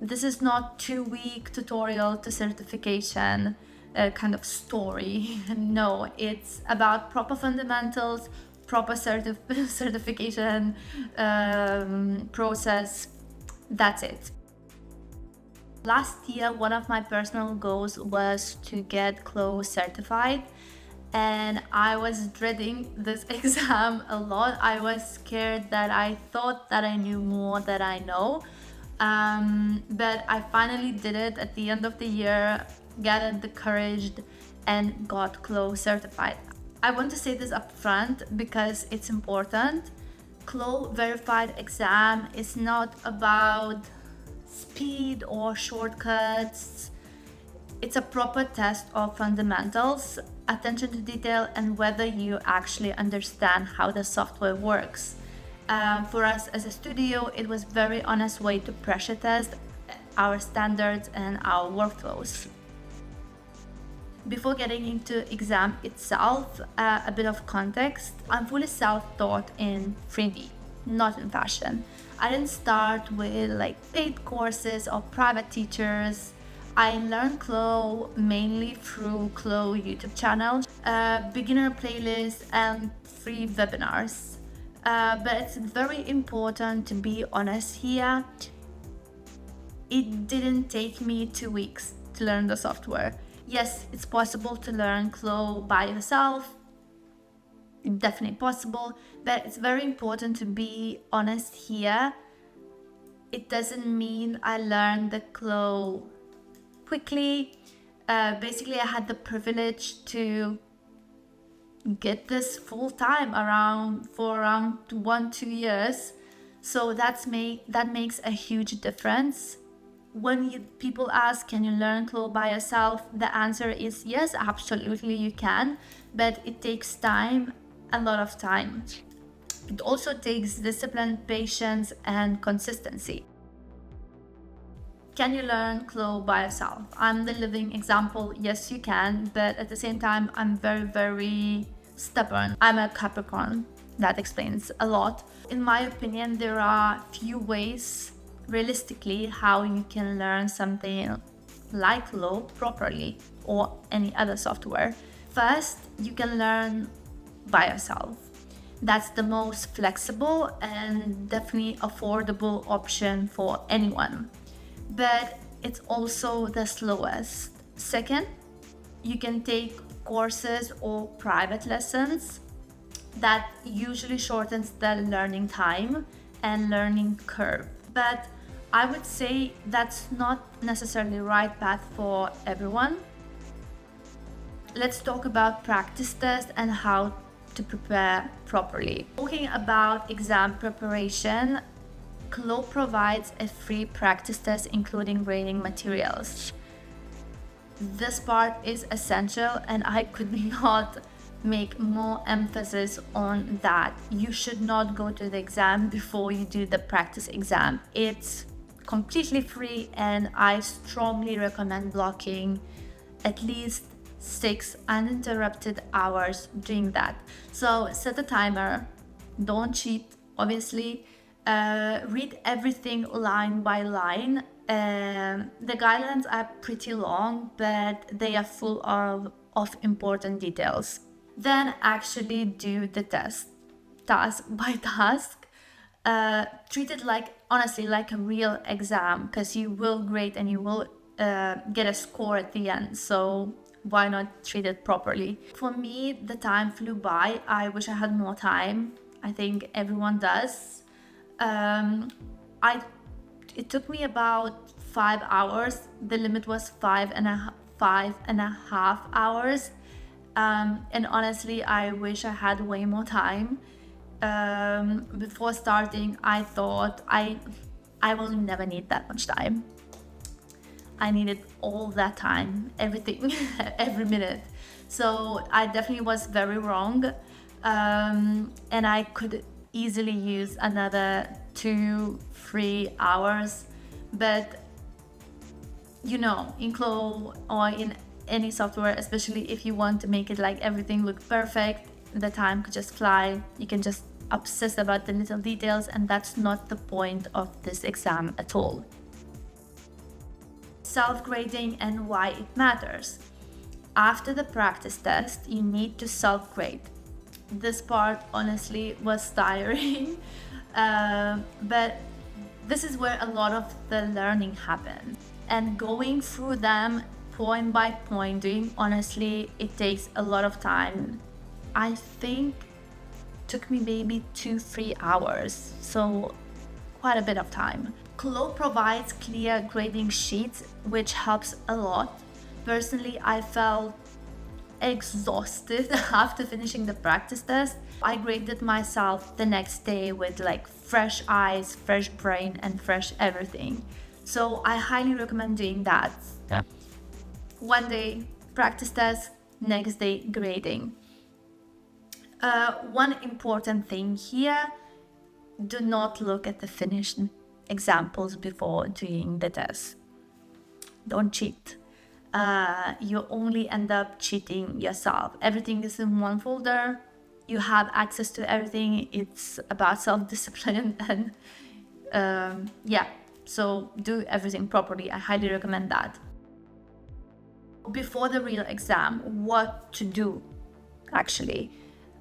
This is not 2-week tutorial to certification kind of story. No, it's about proper fundamentals, proper certification process. That's it. Last year, one of my personal goals was to get CLO certified, and I was dreading this exam a lot. I was scared that I thought that I knew more than I know. But I finally did it at the end of the year, gathered the courage, and got CLO certified. I want to say this up front because it's important. CLO Verified Exam is not about speed or shortcuts. It's a proper test of fundamentals, attention to detail, and whether you actually understand how the software works. For us as a studio, it was a very honest way to pressure test our standards and our workflows. Before getting into exam itself, a bit of context. I'm fully self-taught in 3D, not in fashion. I didn't start with paid courses or private teachers. I learned CLO mainly through CLO YouTube channel, beginner playlists, and free webinars. But it's very important to be honest here. It didn't take me 2 weeks to learn the software. Yes, it's possible to learn CLO by yourself. Definitely possible, but it's very important to be honest here. It doesn't mean I learned the CLO quickly. Basically, I had the privilege to get this full time for around 1-2 years. So that makes a huge difference. When people ask, can you learn CLO by yourself? The answer is yes, absolutely you can, but it takes time, a lot of time. It also takes discipline, patience, and consistency. Can you learn CLO by yourself? I'm the living example. Yes, you can, but at the same time, I'm very, very stubborn. I'm a Capricorn. That explains a lot. In my opinion, there are few ways, realistically, how you can learn something like CLO properly or any other software. First, you can learn by yourself. That's the most flexible and definitely affordable option for anyone. But it's also the slowest. Second, you can take courses or private lessons. That usually shortens the learning time and learning curve. But I would say that's not necessarily the right path for everyone. Let's talk about practice tests and how to prepare properly. Talking about exam preparation, CLO provides a free practice test including grading materials. This part is essential, and I could not make more emphasis on that. You should not go to the exam before you do the practice exam. It's completely free, and I strongly recommend blocking at least 6 uninterrupted hours doing that. So set a timer, don't cheat, obviously. Read everything line by line. The guidelines are pretty long, but they are full of important details. Then actually do the test, task by task. Treat it honestly like a real exam, because you will grade and you will get a score at the end. So why not treat it properly? For me, the time flew by. I wish I had more time. I think everyone does. It took me about 5 hours. The limit was 5.5 hours. And honestly, I wish I had way more time. Before starting, I thought I will never need that much time. I needed all that time, everything, every minute. So I definitely was very wrong. And I could easily use another 2-3 hours. But in CLO or in any software, especially if you want to make it everything look perfect, the time could just fly. You can just obsess about the little details, and that's not the point of this exam at all. self-grading and why it matters. After the practice test, you need to self-grade. This part honestly was tiring, but this is where a lot of the learning happens. And going through them point by point, honestly, it takes a lot of time. I think took me maybe 2-3 hours, so quite a bit of time. CLO provides clear grading sheets, which helps a lot. Personally, I felt exhausted after finishing the practice test. I graded myself the next day with like fresh eyes, fresh brain, and fresh everything. So I highly recommend doing that. Yeah. One day practice test, next day grading. One important thing here, do not look at the finished examples before doing the test. Don't cheat. You only end up cheating yourself. Everything is in one folder. You have access to everything. It's about self-discipline and so do everything properly. I highly recommend that. Before the real exam, what to do actually?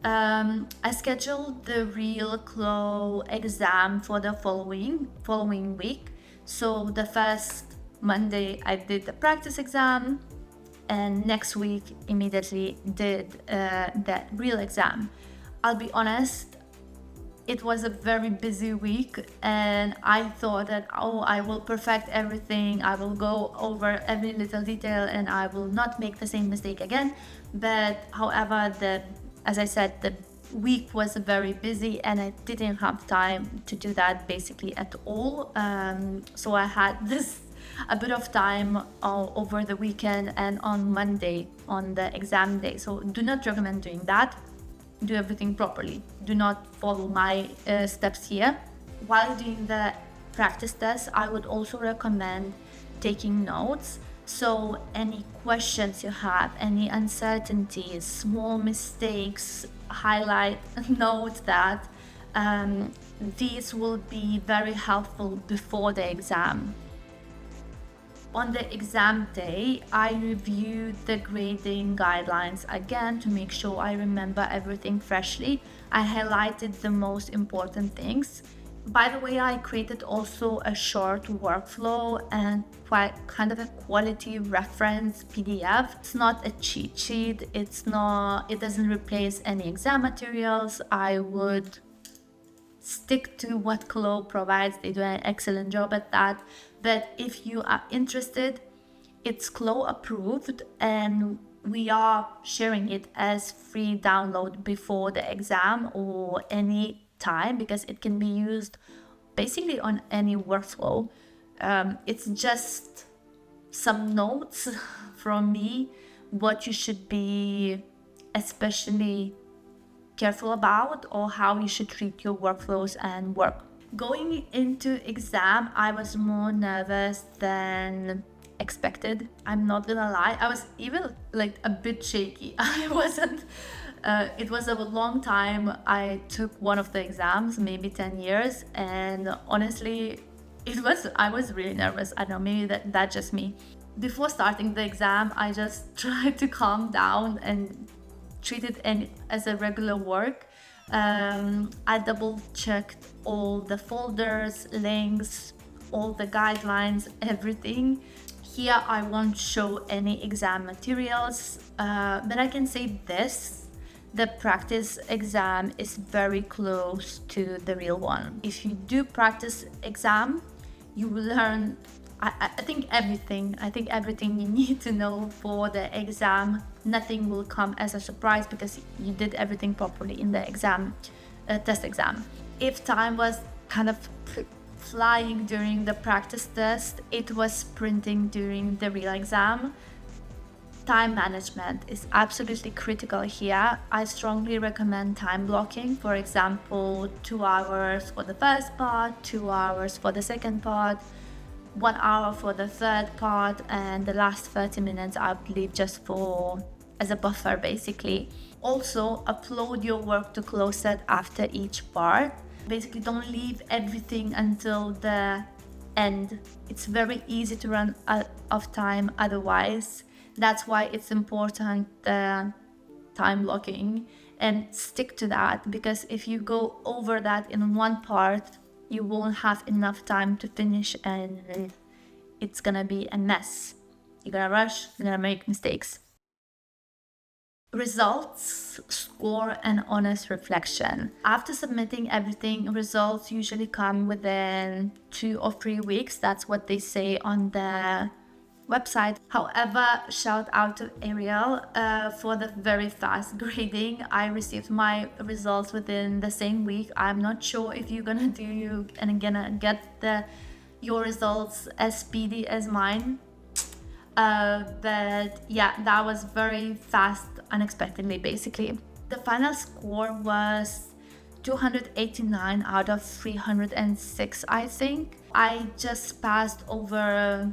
I scheduled the real CLO exam for the following week. So the first Monday I did the practice exam, and next week immediately did that real exam. I'll be honest, it was a very busy week, and I thought that I will perfect everything, I will go over every little detail, and I will not make the same mistake again. But however, as I said, the week was very busy and I didn't have time to do that basically at all. So I had a bit of time over the weekend and on Monday on the exam day. So do not recommend doing that. Do everything properly. Do not follow my steps here. While doing the practice test, I would also recommend taking notes. So any questions you have, any uncertainties, small mistakes, highlight, note that. These will be very helpful before the exam. On the exam day, I reviewed the grading guidelines again to make sure I remember everything freshly. I highlighted the most important things. By the way, I created also a short workflow and quite kind of a quality reference PDF. It's not a cheat sheet. It doesn't replace any exam materials. I would stick to what CLO provides. They do an excellent job at that. But if you are interested, it's CLO approved and we are sharing it as free download before the exam or any time, because it can be used basically on any workflow. It's just some notes from me, what you should be especially careful about or how you should treat your workflows and work. Going into exam, I was more nervous than expected. I'm not gonna lie, I was even like a bit shaky. I wasn't it was a long time I took one of the exams, maybe 10 years, and honestly I was really nervous. I don't know, maybe that's just me. Before starting the exam, I just tried to calm down and treat it as a regular work. I double checked all the folders, links, all the guidelines, everything. Here I won't show any exam materials, but I can say this: the practice exam is very close to the real one. If you do practice exam, you will learn, I think everything you need to know for the exam. Nothing will come as a surprise because you did everything properly in the exam, test exam. If time was kind of flying during the practice test, it was sprinting during the real exam. Time management is absolutely critical here. I strongly recommend time blocking. For example, 2 hours for the first part, 2 hours for the second part, 1 hour for the third part, and the last 30 minutes I would leave just as a buffer basically. Also, upload your work to CLOset after each part. Basically, don't leave everything until the and it's very easy to run out of time otherwise. That's why it's important time blocking, and stick to that, because if you go over that in one part, you won't have enough time to finish and it's gonna be a mess. You're gonna rush, you're gonna make mistakes. Results, score, and honest reflection. After submitting everything, results usually come within 2 or 3 weeks. That's what they say on the website. However, shout out to Ariel for the very fast grading. I received my results within the same week. I'm not sure if you're gonna do and gonna get your results as speedy as mine. But yeah, that was very fast, unexpectedly, basically. The final score was 289 out of 306, I think. I just passed over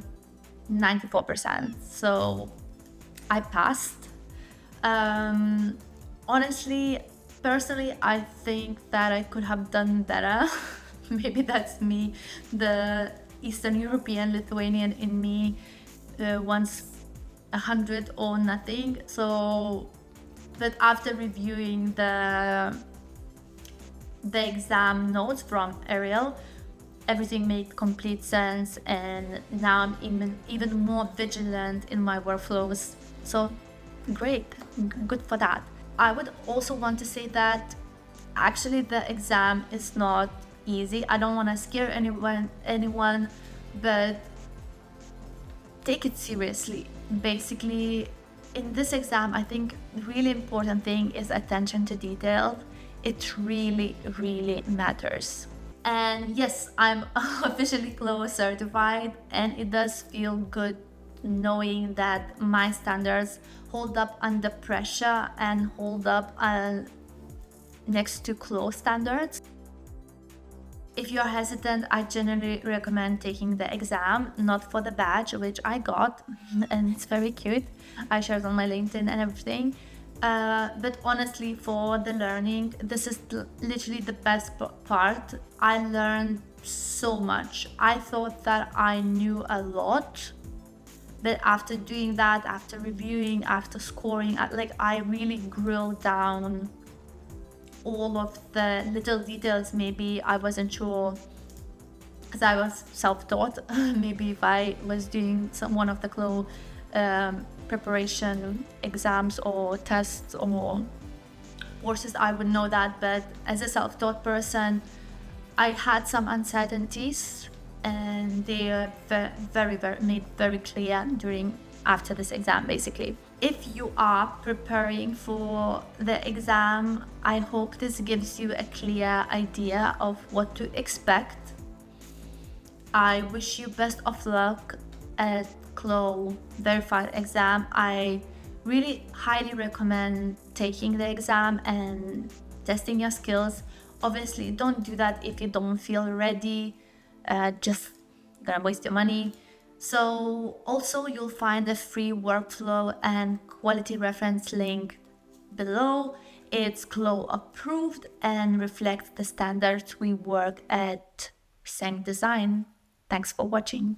94%, so I passed. Honestly, personally, I think that I could have done better. Maybe that's me, the Eastern European Lithuanian in me wants 100 or nothing. So, but after reviewing the exam notes from Ariel, everything made complete sense, and now I'm even more vigilant in my workflows. So great, good for that. I would also want to say that actually the exam is not easy. I don't want to scare anyone, but take it seriously. Basically, in this exam, I think the really important thing is attention to detail. It really, really matters. And yes, I'm officially CLO certified, and it does feel good knowing that my standards hold up under pressure and hold up next to CLO standards. If you're hesitant, I generally recommend taking the exam, not for the badge, which I got, and it's very cute. I shared on my LinkedIn and everything. But honestly, for the learning, this is literally the best part. I learned so much. I thought that I knew a lot, but after doing that, after reviewing, after scoring, I really grilled down all of the little details. Maybe I wasn't sure because I was self-taught. Maybe if I was doing one of the CLO preparation exams or tests or courses, I would know that. But as a self-taught person, I had some uncertainties, and they are very made very clear after this exam, basically. If you are preparing for the exam, I hope this gives you a clear idea of what to expect. I wish you best of luck at CLO Verified Exam. I really highly recommend taking the exam and testing your skills. Obviously, don't do that if you don't feel ready. Just gonna waste your money. So also you'll find a free workflow and quality reference link below. It's CLO approved and reflects the standards we work at SENK Design. Thanks for watching.